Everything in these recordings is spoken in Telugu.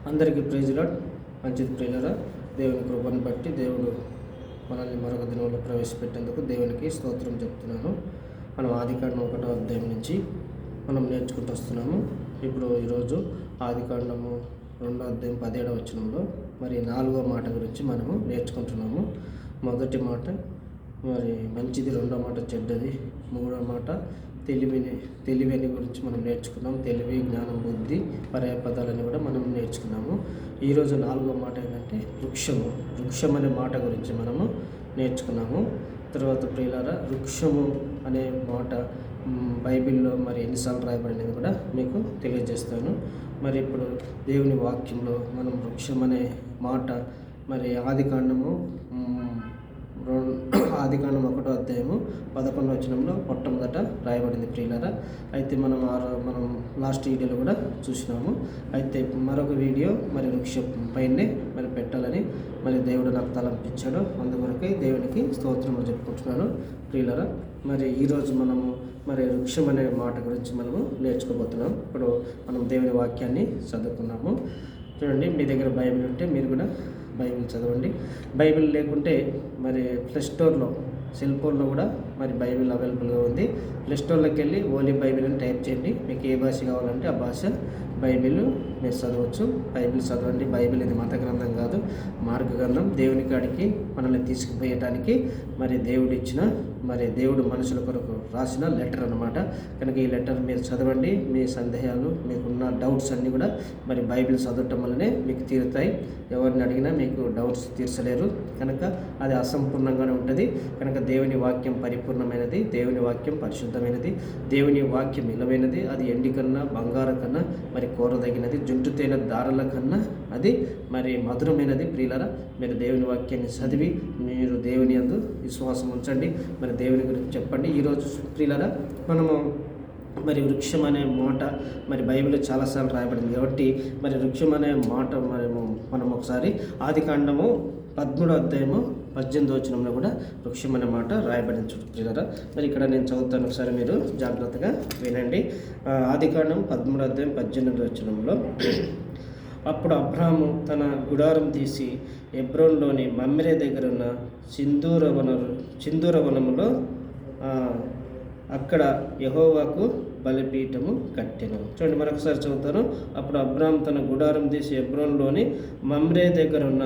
అందరికీ ప్రైజ్ లార్డ్. మంచిది ప్రియులారా, దేవుని కృపను బట్టి దేవుడు మనల్ని మరొక దినంలో ప్రవేశపెట్టేందుకు దేవునికి స్తోత్రం చెప్తున్నాను. మనం ఆదికాండం 1వ అధ్యాయం నుంచి మనం నేర్చుకుంటూ వస్తున్నాము. ఇప్పుడు ఈరోజు ఆదికాండము 2వ అధ్యాయం 17వ వచనంలో మరి 4వ మాట గురించి మనము నేర్చుకుంటున్నాము. మొదటి మాట మరి మంచిది, 2వ మాట చెడ్డది, 3వ మాట తెలివిని గురించి మనం నేర్చుకున్నాం. తెలివి, జ్ఞానం, బుద్ధి, పర్యాపదాలని కూడా మనం నేర్చుకున్నాము. ఈరోజు 4వ మాట ఏంటంటే వృక్షం అనే మాట గురించి మనము నేర్చుకున్నాము. తర్వాత ప్రియులారా, వృక్షము అనే మాట బైబిల్లో మరి ఎన్నిసార్లు రాయబడినది కూడా మీకు తెలియజేస్తాను. మరి ఇప్పుడు దేవుని వాక్యంలో మనం వృక్షం అనే మాట మరి ఆదికాండము 1వ అధ్యాయము 11వ వచనంలో మొట్టమొదట రాయబడింది ప్రియులారా. అయితే మనం లాస్ట్ వీడియోలో కూడా చూసినాము. అయితే మరొక వీడియో మరి వృక్షం పైనే మరి పెట్టాలని మరి దేవుడు నాకు తలంపించాడు. అందువరకే దేవునికి స్తోత్రములు చెప్పుకుంటున్నాను ప్రియులారా. మరి ఈరోజు మనము మరి వృక్షం అనే మాట గురించి మనము నేర్చుకోబోతున్నాం. ఇప్పుడు మనం దేవుని వాక్యాన్ని చదువుకున్నాము. చూడండి, మీ దగ్గర బైబిల్ ఉంటే మీరు కూడా బైబిల్ చదవండి. బైబిల్ లేకుంటే మరి ప్లే స్టోర్లో, సెల్ ఫోన్లో కూడా మరి బైబిల్ అవైలబుల్గా ఉంది. ప్లే స్టోర్లోకి వెళ్ళి ఓన్లీ బైబిల్ అని టైప్ చేయండి. మీకు ఏ భాష కావాలంటే ఆ భాష బైబిల్ మీరు చదవచ్చు. బైబిల్ చదవండి. బైబిల్ ఇది మత గ్రంథం కాదు, మార్గ గ్రంథం. దేవుని కాడికి మనల్ని తీసుకుపోయటానికి మరి దేవుడు మనుషుల కొరకు రాసిన లెటర్ అన్నమాట. కనుక ఈ లెటర్ మీరు చదవండి. మీ సందేహాలు, మీకున్న డౌట్స్ అన్నీ కూడా మరి బైబిల్ చదవటం వల్లనే మీకు తీరుతాయి. ఎవరిని అడిగినా మీకు డౌట్స్ తీర్చలేరు. కనుక అది అసంపూర్ణంగానే ఉంటుంది. కనుక దేవుని వాక్యం పరిపూర్ణమైనది, దేవుని వాక్యం పరిశుద్ధమైనది, దేవుని వాక్యం విలువైనది. అది ఎండి కన్నా, బంగారం కన్నా మరి కోరదగినది, జుంటు తేనె దారుల కన్నా అది మరి మధురమైనది. ప్రియులారా, మీరు దేవుని వాక్యాన్ని చదివి మీరు దేవుని యందు విశ్వాసం ఉంచండి. మరి దేవుని గురించి చెప్పండి. ఈరోజు ప్రియులారా, మనము మరి వృక్షం అనే మాట మరి బైబిల్లో చాలాసార్లు రాయబడింది కాబట్టి మరి వృక్షం అనే మాట మనం ఒకసారి ఆదికాండము 13వ అధ్యాయము 18వ వచనంలో కూడా వృక్షం అనే మాట రాయబడింది ప్రియులారా. మరి ఇక్కడ నేను చదువుతాను, ఒకసారి మీరు జాగ్రత్తగా వినండి. ఆదికాండం 13వ అధ్యాయం 18వ వచనంలో, అప్పుడు అబ్రాహాము తన గుడారం తీసి హెబ్రోన్లోని మమ్రే దగ్గర ఉన్న సింధూర వనములో అక్కడ యెహోవాకు బలిపీఠము కట్టెను. చూడండి, మరొకసారి చదువుతాను. అప్పుడు అబ్రాహాము తన గుడారం తీసి హెబ్రోన్లోని మమ్రే దగ్గర ఉన్న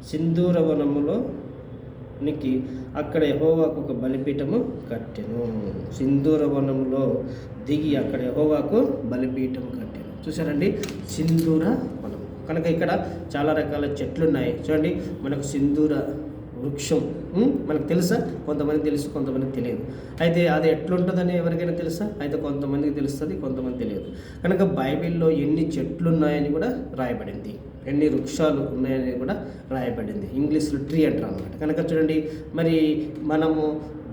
సింధూర వనములోనికి అక్కడ యెహోవాకు ఒక బలిపీఠము కట్టెను. సింధూర వనములో దిగి అక్కడ యెహోవాకు బలిపీఠము కట్టెను. చూసారండి, సింధూర వనం. కనుక ఇక్కడ చాలా రకాల చెట్లు ఉన్నాయి. చూడండి, మనకు సింధూర వృక్షం మనకు తెలుసా? కొంతమందికి తెలుసు, కొంతమందికి తెలియదు. అయితే అది ఎట్లుంటుందని ఎవరికైనా తెలుసా? అయితే కొంతమందికి తెలుస్తుంది, కొంతమంది తెలియదు. కనుక బైబిల్లో ఎన్ని చెట్లు ఉన్నాయని కూడా రాయబడింది, ఎన్ని వృక్షాలు ఉన్నాయని కూడా రాయబడింది. ఇంగ్లీష్లో ట్రీ అంటారు అన్నమాట. కనుక చూడండి, మరి మనము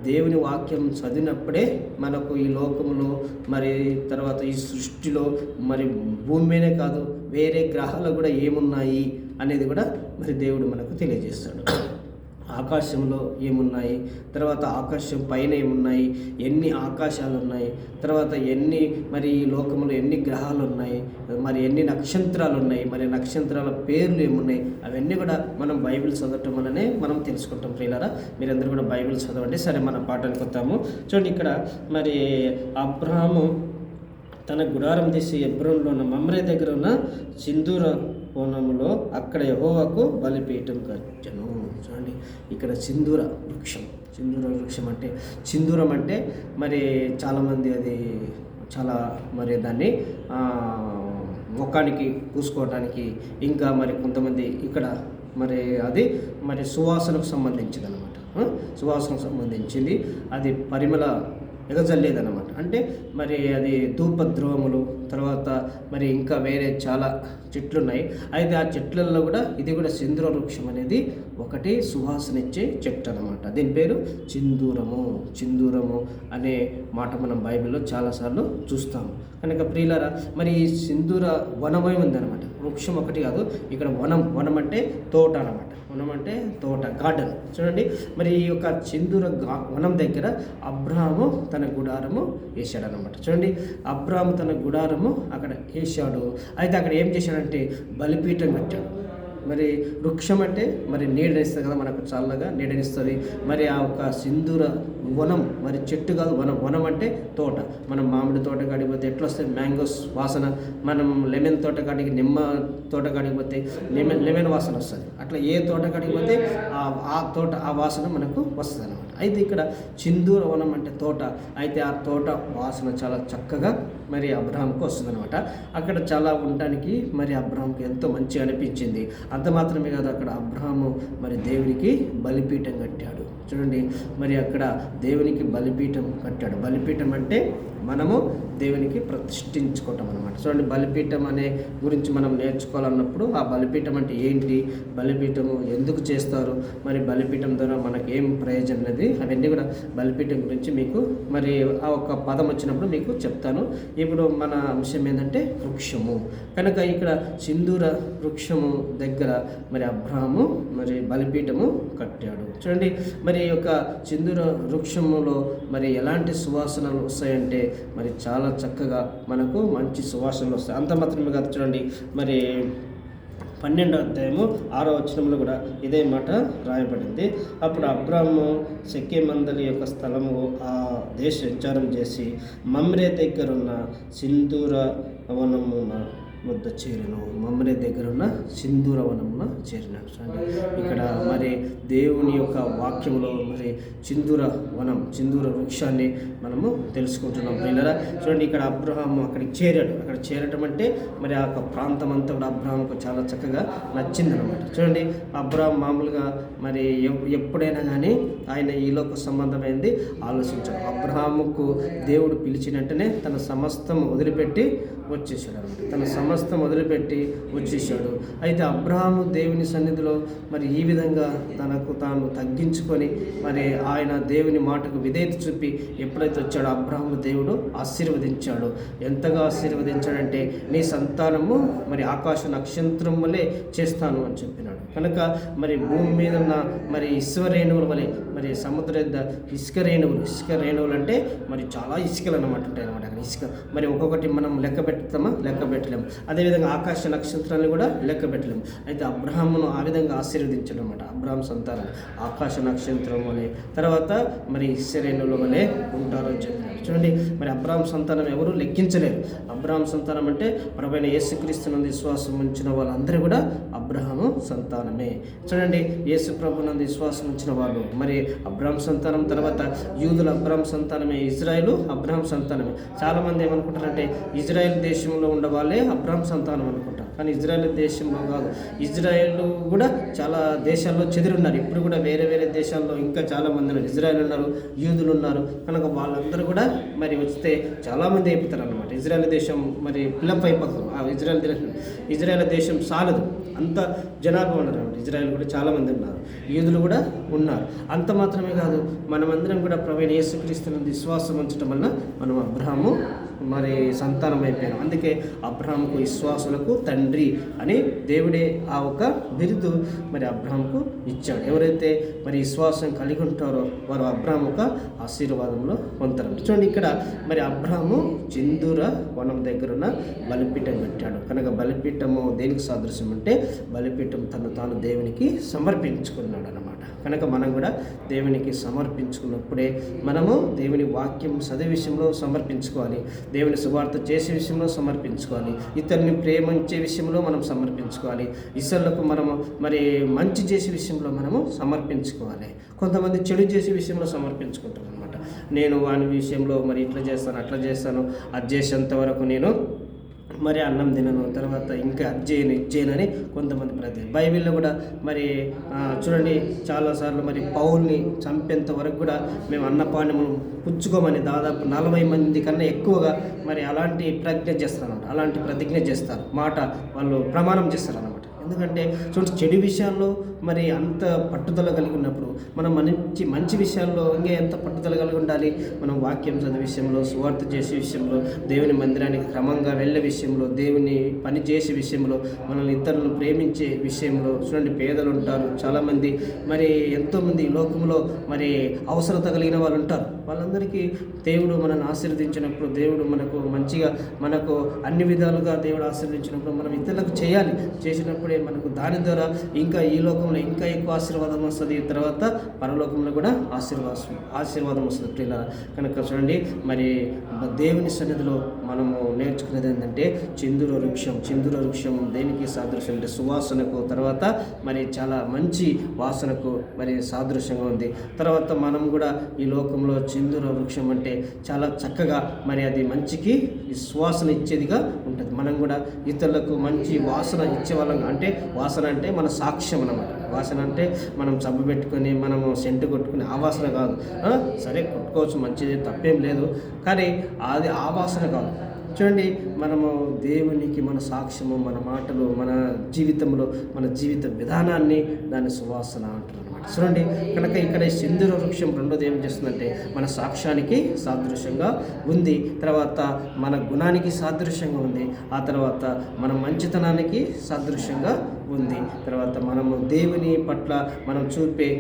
దేవుని వాక్యం చదివినప్పుడే మనకు ఈ లోకంలో మరి తర్వాత ఈ సృష్టిలో మరి భూమి మీదే కాదు వేరే గ్రహాలు కూడా ఏమున్నాయి అనేది కూడా మరి దేవుడు మనకు తెలియజేస్తాడు. ఆకాశంలో ఏమున్నాయి, తర్వాత ఆకాశం పైన ఏమున్నాయి, ఎన్ని ఆకాశాలు ఉన్నాయి, తర్వాత ఎన్ని మరి ఈ లోకంలో ఎన్ని గ్రహాలు ఉన్నాయి, మరి ఎన్ని నక్షత్రాలు ఉన్నాయి, మరి నక్షత్రాల పేర్లు ఏమున్నాయి, అవన్నీ కూడా మనం బైబిల్ చదవటం వల్లనే మనం తెలుసుకుంటాం. ప్రియులారా, మీరందరూ కూడా బైబిల్ చదవండి. సరే, మన పాఠానికి వస్తాము. చూడండి, ఇక్కడ మరి అబ్రాహాము తన గుడారం తీసి హెబ్రోన్లో ఉన్న మమ్రే దగ్గర ఉన్న సింధూర వనములో అక్కడ యెహోవాకు బలిపీఠం కట్టెను. చూడండి, ఇక్కడ సింధూర వృక్షం అంటే సింధూరం అంటే మరి చాలామంది అది చాలా మరి దాన్ని ముఖానికి పూసుకోవడానికి, ఇంకా మరి కొంతమంది ఇక్కడ మరి అది మరి సువాసనకు సంబంధించింది అనమాట. సువాసనకు సంబంధించింది, అది పరిమళ ఎగజల్లేదన్నమాట. అంటే మరి అది ధూపద్రోవములు, తర్వాత మరి ఇంకా వేరే చాలా చెట్లు ఉన్నాయి. అయితే ఆ చెట్లలో కూడా ఇది కూడా సింధూర వృక్షం అనేది ఒకటి సువాసన ఇచ్చే చెట్టు అనమాట. దీని పేరు చిందూరము అనే మాట మనం బైబిల్లో చాలాసార్లు చూస్తాము. కనుక ప్రియులారా, మరి ఈ సింధూర వనమై ఉందన్నమాట. వృక్షం ఒకటి కాదు, ఇక్కడ వనం అంటే తోట అనమాట. వనం అంటే తోట, గార్డెన్. చూడండి, మరి ఈ యొక్క సింధూర వనం దగ్గర అబ్రాహాము తన తన గుడారము వేశాడు అనమాట. చూడండి, అబ్రాము తన గుడారము అక్కడ వేశాడు. అయితే అక్కడ ఏం చేశాడంటే బలిపీఠం కట్టాడు. మరి వృక్షం అంటే మరి నీడనిస్తుంది కదా, మనకు చల్లగా నీడనిస్తుంది. మరి ఆ ఒక సింధూర వనం, మరి చెట్టు కాదు వనం. వనం అంటే తోట. మనం మామిడి తోట కాడికి పోతే ఎట్లా వస్తుంది మ్యాంగోస్ వాసన, మనం లెమన్ తోట కాడికి నిమ్మ తోట కాడికి పోతే లెమన్ వాసన వస్తుంది. అట్లా ఏ తోట కాడికి పోతే ఆ తోట ఆ వాసన మనకు వస్తుంది అనమాట. అయితే ఇక్కడ సింధూర వనం అంటే తోట. అయితే ఆ తోట వాసన చాలా చక్కగా మరి అబ్రహాంకు వస్తుంది అనమాట. అక్కడ చాలా ఉండడానికి మరి అబ్రహాంకి ఎంతో మంచిగా అనిపించింది. అంత మాత్రమే కాదు, అక్కడ అబ్రహాము మరి దేవునికి బలిపీఠం కట్టాడు. చూడండి, మరి అక్కడ దేవునికి బలిపీఠం కట్టాడు. బలిపీఠం అంటే మనము దేవునికి ప్రతిష్ఠించుకోవటం అనమాట. చూడండి, బలిపీఠం అనే గురించి మనం నేర్చుకోవాలన్నప్పుడు ఆ బలిపీఠం అంటే ఏంటి, బలిపీఠము ఎందుకు చేస్తారు, మరి బలిపీఠం ద్వారా మనకి ఏం ప్రయోజనం అనేది అవన్నీ కూడా బలిపీఠం గురించి మీకు మరి ఆ ఒక పదం వచ్చినప్పుడు మీకు చెప్తాను. ఇప్పుడు మన అంశం ఏంటంటే వృక్షము. కనుక ఇక్కడ సింధూర వృక్షము దగ్గర మరి అబ్రహాము మరి బలిపీఠము కట్టాడు. చూడండి, మరి ఈ యొక్క సింధూర వృక్షములో మరి ఎలాంటి సువాసనలు వస్తాయంటే మరి చాలా చక్కగా మనకు మంచి సువాసనలు వస్తాయి. అంత మాత్రమే కాదు, చూడండి మరి 12వ అధ్యాయము 6వ వచనంలో కూడా ఇదే మాట రాయబడింది. అప్పుడు అబ్రాము షెకెమందలి యొక్క స్థలము ఆ దేశ సంచారం చేసి మమ్రే దగ్గరున్న సింధూర వనమున వద్ద చేరిను. మమ్రే దగ్గర ఉన్న సింధూర వనమున చేరినాడు. చూడండి, ఇక్కడ మరి దేవుని యొక్క వాక్యములో మరి సింధూర వనం, సింధూర వృక్షాన్ని మనము తెలుసుకుంటున్నాం పిల్లరా. చూడండి, ఇక్కడ అబ్రహాము అక్కడికి చేరాడు. అక్కడ చేరటం అంటే మరి ఆ యొక్క ప్రాంతం అంతా కూడా అబ్రహాముకు చాలా చక్కగా నచ్చిందనమాట. చూడండి, అబ్రహాం మామూలుగా మరి ఎప్పుడైనా కానీ ఆయన ఈ లోక సంబంధమైంది ఆలోచించాడు. అబ్రహాముకు దేవుడు పిలిచిన వెంటనే తన సమస్తం వదిలిపెట్టి వచ్చేసాడు అనమాట. తన సమస్తం వదిలిపెట్టి వచ్చేసాడు. అయితే అబ్రహాము దేవుని సన్నిధిలో మరి ఈ విధంగా తనకు తాను తగ్గించుకొని మరి ఆయన దేవుని మాటకు విధేయత చూపి ఎప్పుడైతే వచ్చాడో అబ్రహాము దేవుడు ఆశీర్వదించాడు. ఎంతగా ఆశీర్వదించాడంటే నీ సంతానము మరి ఆకాశ నక్షత్రం వలె చేస్తాను అని చెప్పినాడు. కనుక మరి భూమి మీద ఉన్న మరి ఇసుక రేణువుల వలె మరి సముద్ర ఇసుక రేణువులు అంటే మరి చాలా ఇసుకలు అనమాట ఉంటాయి అనమాట. అక్కడ ఇసుక మరి ఒక్కొక్కటి మనం లెక్క పెట్టలేము. అదేవిధంగా ఆకాశ నక్షత్రాన్ని కూడా లెక్క పెట్టలేము. అయితే అబ్రహామును ఆ విధంగా ఆశీర్వదించడం అనమాట. అబ్రహాం సంతానం ఆకాశ నక్షత్రం వలె, తర్వాత మరి ఇసుక రేణువుల వలె ఉంటారు అని చెప్పినాడు. చూడండి, మరి అబ్రహాం సంతానం ఎవరు లెక్కించలేరు. అబ్రహాం సంతానం అంటే ప్రభువైన యేసుక్రీస్తునందు విశ్వాసం ఉంచిన వాళ్ళందరూ కూడా అబ్రహాము సంతానమే. చూడండి, యేసు ప్రభునందు విశ్వాసం ఉంచిన వాళ్ళు మరి అబ్రహాం సంతానం, తర్వాత యూదులు అబ్రహాం సంతానమే, ఇజ్రాయేలు అబ్రహాం సంతానమే. చాలామంది ఏమనుకుంటారంటే ఇజ్రాయెల్ దేశంలో ఉండే వాళ్ళే అబ్రహాం సంతానం అనుకుంటారు. కానీ ఇజ్రాయెల్ దేశంలో కాదు, ఇజ్రాయెల్ కూడా చాలా దేశాల్లో చెదిరున్నారు. ఇప్పుడు కూడా వేరే వేరే దేశాల్లో ఇంకా చాలామంది ఉన్నారు. ఇజ్రాయెల్ ఉన్నారు, యూదులు ఉన్నారు. కనుక వాళ్ళందరూ కూడా మరి వస్తే చాలామంది అయిపోతారు అనమాట. ఇజ్రాయెల్ దేశం మరి ఫిలప్ అయిపోతారు. ఆ ఇజ్రాయెల్ దేశం సాలదు, అంత జనాభా ఉన్నారు అనమాట. ఇజ్రాయెల్ కూడా చాలామంది ఉన్నారు, యూదులు కూడా ఉన్నారు. అంత మాత్రమే కాదు, మనమందరం కూడా ప్రభువైన యేసుక్రీస్తునందు విశ్వాసం ఉంచడం వలన మనం అబ్రహాము మరి సంతానం అయిపోయాం. అందుకే అబ్రహాముకు విశ్వాసులకు తండ్రి అని దేవుడే ఆ ఒక బిరుదు మరి అబ్రహాముకు ఇచ్చాడు. ఎవరైతే మరి విశ్వాసం కలిగి ఉంటారో వారు అబ్రహాము ఒక ఆశీర్వాదంలో పొందుతారు. చూడండి, ఇక్కడ మరి అబ్రహాము సింధూర వనం దగ్గర ఉన్న బలిపీఠం కట్టాడు. కనుక బలిపీఠము దేనికి సాదృశ్యం అంటే బలిపీఠం తాను దేవునికి సమర్పించుకున్నాడు అన్నమాట. కనుక మనం కూడా దేవునికి సమర్పించుకున్నప్పుడే మనము దేవుని వాక్యం చదివే విషయంలో సమర్పించుకోవాలి, దేవుని సువార్త చేసే విషయంలో సమర్పించుకోవాలి, ఇతరుని ప్రేమించే విషయంలో మనం సమర్పించుకోవాలి, ఇతరులకు మనము మరి మంచి చేసే విషయంలో మనము సమర్పించుకోవాలి. కొంతమంది చెడు చేసే విషయంలో సమర్పించుకుంటారు అనమాట. నేను వాని విషయంలో మరి ఇట్లా చేస్తాను, అట్లా చేస్తాను, అది చేసేంత వరకు నేను మరి అన్నం తినను, తర్వాత ఇంకా ఇచ్చేయనని కొంతమంది బైబిల్లో కూడా మరి చూడండి, చాలాసార్లు మరి పౌల్ని చంపేంత వరకు కూడా మేము అన్నపానము పుచ్చుకోమని దాదాపు 40 మంది కన్నా ఎక్కువగా మరి అలాంటి ప్రతిజ్ఞ చేస్తారు, మాట వాళ్ళు ప్రమాణం చేస్తారు అన్నమాట. ఎందుకంటే చూడండి, చెడు విషయాల్లో మరి అంత పట్టుదల కలిగి ఉన్నప్పుడు మనం మంచి విషయాల్లో ఇంకా ఎంత పట్టుదల కలిగి ఉండాలి. మనం వాక్యం చదివే విషయంలో, సువార్త చేసే విషయంలో, దేవుని మందిరానికి క్రమంగా వెళ్ళే విషయంలో, దేవుని పని చేసే విషయంలో, మనల్ని ఇతరులను ప్రేమించే విషయంలో. చూడండి, పేదలు ఉంటారు చాలామంది, మరి ఎంతోమంది లోకంలో మరి అవసరత కలిగిన వాళ్ళు ఉంటారు. వాళ్ళందరికీ దేవుడు మనల్ని ఆశీర్వదించినప్పుడు, దేవుడు మనకు అన్ని విధాలుగా దేవుడు ఆశీర్వదించినప్పుడు మనం ఇతరులకు చేసినప్పుడే మనకు దాని ద్వారా ఇంకా ఈ లోకంలో ఇంకా ఎక్కువ ఆశీర్వాదం వస్తుంది, తర్వాత పరలోకంలో కూడా ఆశీర్వాదం వస్తుంది ప్రియులారా. కనుక చూడండి, మరి దేవుని సన్నిధిలో మనము నేర్చుకునేది ఏంటంటే చిందుర వృక్షం దేనికి సాదృశ్యం అంటే సువాసనకు, తర్వాత మరి చాలా మంచి వాసనకు మరి సాదృశ్యంగా ఉంది. తర్వాత మనం కూడా ఈ లోకంలో చిందుర వృక్షం అంటే చాలా చక్కగా మరి అది మంచికి సువాసన ఇచ్చేదిగా ఉంటుంది. మనం కూడా ఇతరులకు మంచి వాసన ఇచ్చే వాళ్ళం. అంటే వాసన అంటే మన సాక్ష్యం అన్నమాట. వాసన అంటే మనం సబ్బు పెట్టుకొని మనము సెంటు కొట్టుకుని ఆ వాసన కాదు. సరే కొట్టుకోవచ్చు, మంచిది, తప్పేం లేదు, కానీ అది ఆ వాసన కాదు. చూడండి, మనము దేవునికి మన సాక్ష్యము, మన మాటలు, మన జీవితంలో మన జీవిత విధానాన్ని దాని సువాసన అంటారు అనమాట. చూడండి, కనుక ఇక్కడ సింధూర వృక్షం రెండోది ఏం చేస్తుందంటే మన సాక్ష్యానికి సాదృశ్యంగా ఉంది, తర్వాత మన గుణానికి సాదృశ్యంగా ఉంది, ఆ తర్వాత మన మంచితనానికి సాదృశ్యంగా ఉంది, తర్వాత మనము దేవుని పట్ల మనం చూపే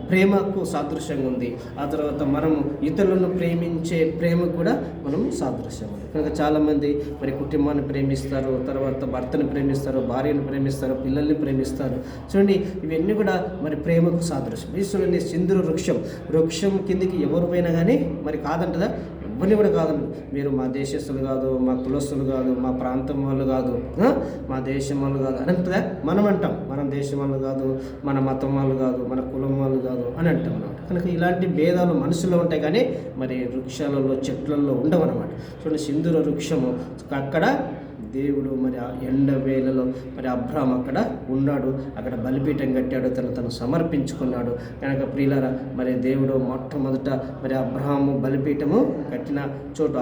ప్రేమకు సాదృశ్యంగా ఉంది, ఆ తర్వాత మనము ఇతరులను ప్రేమించే ప్రేమకు కూడా మనం సాదృశ్యం ఉంది. కనుక చాలామంది మరి కుటుంబాన్ని ప్రేమిస్తారు, తర్వాత భర్తను ప్రేమిస్తారు, భార్యను ప్రేమిస్తారు, పిల్లల్ని ప్రేమిస్తారు. చూడండి, ఇవన్నీ కూడా మరి ప్రేమకు సాదృశ్యం. చూడండి, సింధూర వృక్షం కిందికి ఎవరు పోయినా కానీ మరి కాదంటదా, ఎవరిని కూడా కాదండి. మీరు మా దేశస్తులు కాదు, మా కులస్తులు కాదు, మా ప్రాంతం వాళ్ళు కాదు, మా దేశం వాళ్ళు కాదు అని అంటుందా? మనం అంటాం మన దేశం వాళ్ళు కాదు, మన మతం వాళ్ళు కాదు, మన కులం వాళ్ళు కాదు అని అంటాం అన్నమాట. కనుక ఇలాంటి భేదాలు మనసులో ఉంటాయి, కానీ మరి వృక్షాలలో చెట్లలో ఉండవన్నమాట. చూడండి, సింధూర వృక్షము అక్కడ దేవుడు మరి ఆ ఎండ వేళలో మరి అబ్రాహాం అక్కడ ఉన్నాడు, అక్కడ బలిపీఠం కట్టాడు, తను సమర్పించుకున్నాడు. కనుక ప్రియులారా, మరి దేవుడు మొట్టమొదట మరి అబ్రాహాము బలిపీఠము కట్టిన చోటు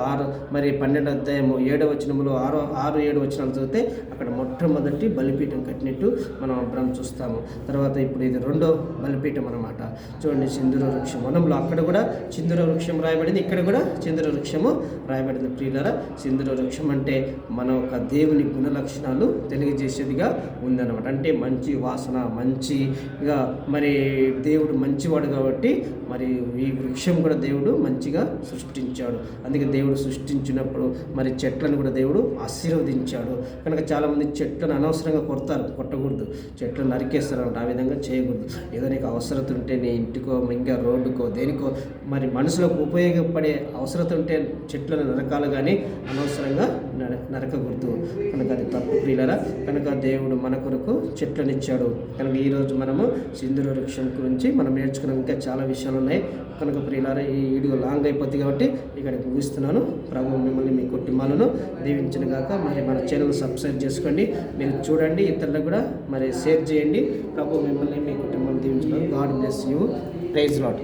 12వ అధ్యాయము 7వ వచనంలో 6-7 వచనాలు చదివితే అక్కడ మొట్టమొదటి బలిపీఠం కట్టినట్టు మనం అబ్రాహాం చూస్తాము. తర్వాత ఇప్పుడు ఇది రెండో బలిపీఠం అనమాట. చూడండి, సింధూర వృక్షం వనంలో అక్కడ కూడా సింధూర వృక్షం రాయబడింది, ఇక్కడ కూడా సింధూర వృక్షము రాయబడింది. ప్రియులారా, సింధూర వృక్షం అంటే మన ఒక దేవుని గుణ లక్షణాలు తెలియజేసేదిగా ఉందన్నమాట. అంటే మంచి వాసన, మంచిగా మరి దేవుడు మంచివాడు కాబట్టి మరి ఈ వృక్షం కూడా దేవుడు మంచిగా సృష్టించాడు. అందుకే దేవుడు సృష్టించినప్పుడు మరి చెట్లను కూడా దేవుడు ఆశీర్వదించాడు. కనుక చాలామంది చెట్లను అనవసరంగా కొట్టకూడదు, చెట్లను నరికేస్తారు అన్నమాట. ఆ విధంగా చేయకూడదు. ఏదో నీకు అవసరత ఉంటే నీ ఇంటికో ఇంకా రోడ్డుకో దేనికో మరి మనుషులకు ఉపయోగపడే అవసరత ఉంటే చెట్లను నరకాలి, కానీ అనవసరంగా నరకకూడదు. కనుక అది తప్పు ప్రియులారా. కనుక దేవుడు మన కొరకు చెట్లను ఇచ్చాడు. కనుక ఈరోజు మనము సింధూర వృక్షం గురించి మనం నేర్చుకున్నాం. ఇంకా చాలా విషయాలు ఉన్నాయి. కనుక ప్రియులారా, ఈ వీడియో లాంగ్ అయిపోతుంది కాబట్టి ఇక్కడ ముగిస్తున్నాను. ప్రభు మిమ్మల్ని, మీ కుటుంబాలను దీవించిన గాక. మరి మన ఛానల్ సబ్స్క్రైబ్ చేసుకోండి, మీరు చూడండి, ఇతరులకు కూడా మరి షేర్ చేయండి. ప్రభు మిమ్మల్ని, మీ కుటుంబాన్ని దీవించిన. God bless you. Praise lord.